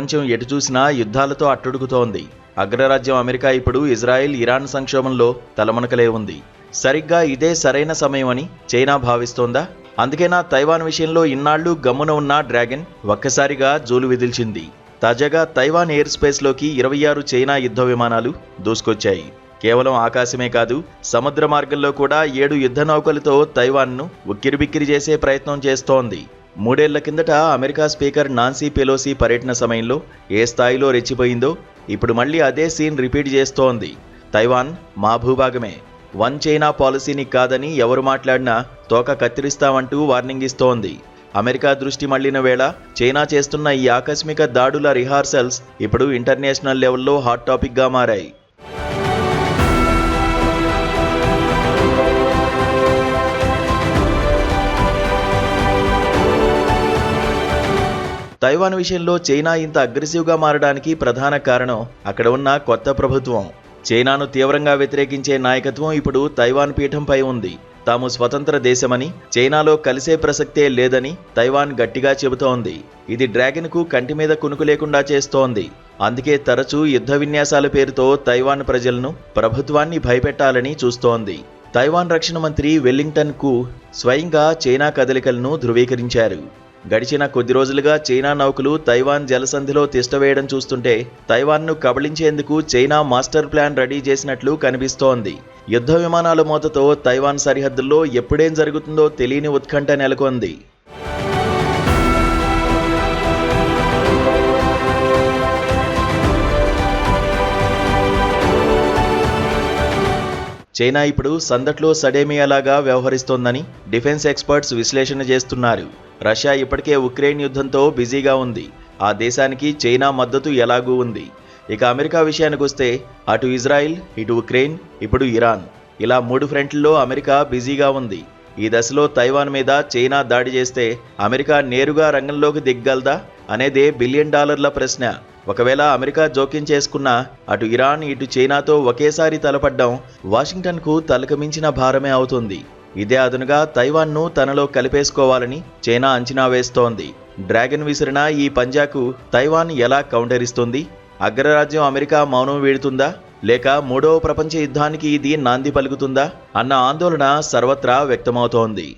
ప్రపంచం ఎటు చూసినా యుద్ధాలతో అట్టుడుకుతోంది. అగ్రరాజ్యం అమెరికా ఇప్పుడు ఇజ్రాయెల్, ఇరాన్ సంక్షోభంలో తలమునకలే ఉంది. సరిగ్గా ఇదే సరైన సమయమని చైనా భావిస్తోందా? అందుకేనా తైవాన్ విషయంలో ఇన్నాళ్లు గమ్మున ఉన్న డ్రాగన్ ఒక్కసారిగా జూలు విదిల్చింది. తాజాగా తైవాన్ ఎయిర్ స్పేస్లోకి 26 చైనా యుద్ధ విమానాలు దూసుకొచ్చాయి. కేవలం ఆకాశమే కాదు, సముద్ర మార్గంలో కూడా 7 యుద్ధ నౌకలతో తైవాన్ను ఉక్కిరిబిక్కిరి చేసే ప్రయత్నం చేస్తోంది. 3 ఏళ్ల కిందట అమెరికా స్పీకర్ నాన్సీ పెలోసి పర్యటన సమయంలో ఏ స్థాయిలో రెచ్చిపోయిందో ఇప్పుడు మళ్లీ అదే సీన్ రిపీట్ చేస్తోంది. తైవాన్ మా భూభాగమే, వన్ చైనా పాలసీని కాదని ఎవరు మాట్లాడినా తోక కత్తిరిస్తామంటూ వార్నింగ్ ఇస్తోంది. అమెరికా దృష్టి మళ్లిన వేళ చైనా చేస్తున్న ఈ ఆకస్మిక దాడుల రిహార్సల్స్ ఇప్పుడు ఇంటర్నేషనల్ లెవెల్లో హాట్ టాపిక్గా మారాయి. తైవాన్ విషయంలో చైనా ఇంత అగ్రెసివ్గా మారడానికి ప్రధాన కారణం అక్కడ ఉన్న కొత్త ప్రభుత్వం. చైనాను తీవ్రంగా వ్యతిరేకించే నాయకత్వం ఇప్పుడు తైవాన్ పీఠంపై ఉంది. తాము స్వతంత్ర దేశమని, చైనాలో కలిసే ప్రసక్తే లేదని తైవాన్ గట్టిగా చెబుతోంది. ఇది డ్రాగన్కు కంటి మీద కునుకు లేకుండా చేస్తోంది. అందుకే తరచూ యుద్ధ విన్యాసాల పేరుతో తైవాన్ ప్రజలను, ప్రభుత్వాన్ని భయపెట్టాలని చూస్తోంది. తైవాన్ రక్షణ మంత్రి వెల్లింగ్టన్ కు స్వయంగా చైనా కదలికలను ధృవీకరించారు. గడిచిన కొద్ది రోజులుగా చైనా నౌకలు తైవాన్ జలసంధిలో తిష్టవేయడం చూస్తుంటే తైవాన్ను కబళించేందుకు చైనా మాస్టర్ ప్లాన్ రెడీ చేసినట్లు కనిపిస్తోంది. యుద్ధ విమానాల మోతతో తైవాన్ సరిహద్దుల్లో ఎప్పుడేం జరుగుతుందో తెలియని ఉత్కంఠ నెలకొంది. చైనా ఇప్పుడు సందట్లో సడేమియాలాగా వ్యవహరిస్తోందని డిఫెన్స్ ఎక్స్పర్ట్స్ విశ్లేషణ చేస్తున్నారు. రష్యా ఇప్పటికే ఉక్రెయిన్ యుద్ధంతో బిజీగా ఉంది. ఆ దేశానికి చైనా మద్దతు ఎలాగూ ఉంది. ఇక అమెరికా విషయానికొస్తే అటు ఇజ్రాయిల్, ఇటు ఉక్రెయిన్, ఇప్పుడు ఇరాన్, ఇలా 3 ఫ్రంట్లలో అమెరికా బిజీగా ఉంది. ఈ దశలో తైవాన్ మీద చైనా దాడి చేస్తే అమెరికా నేరుగా రంగంలోకి దిగ్గలదా అనేదే $1 బిలియన్ ప్రశ్న. ఒకవేళ అమెరికా జోక్యం చేసుకున్నా అటు ఇరాన్, ఇటు చైనాతో ఒకేసారి తలపడ్డం వాషింగ్టన్కు తలకమించిన భారమే అవుతుంది. ఇదే అదునుగా తైవాన్ను తనలో కలిపేసుకోవాలని చైనా అంచనా వేస్తోంది. డ్రాగన్ విసిరిన ఈ పంజాకు తైవాన్ ఎలా కౌంటర్ ఇస్తుంది? అగ్రరాజ్యం అమెరికా మౌనం వీడుతుందా, లేక 3వ ప్రపంచ యుద్ధానికి ఇది నాంది పలుకుతుందా అన్న ఆందోళన సర్వత్రా వ్యక్తమవుతోంది.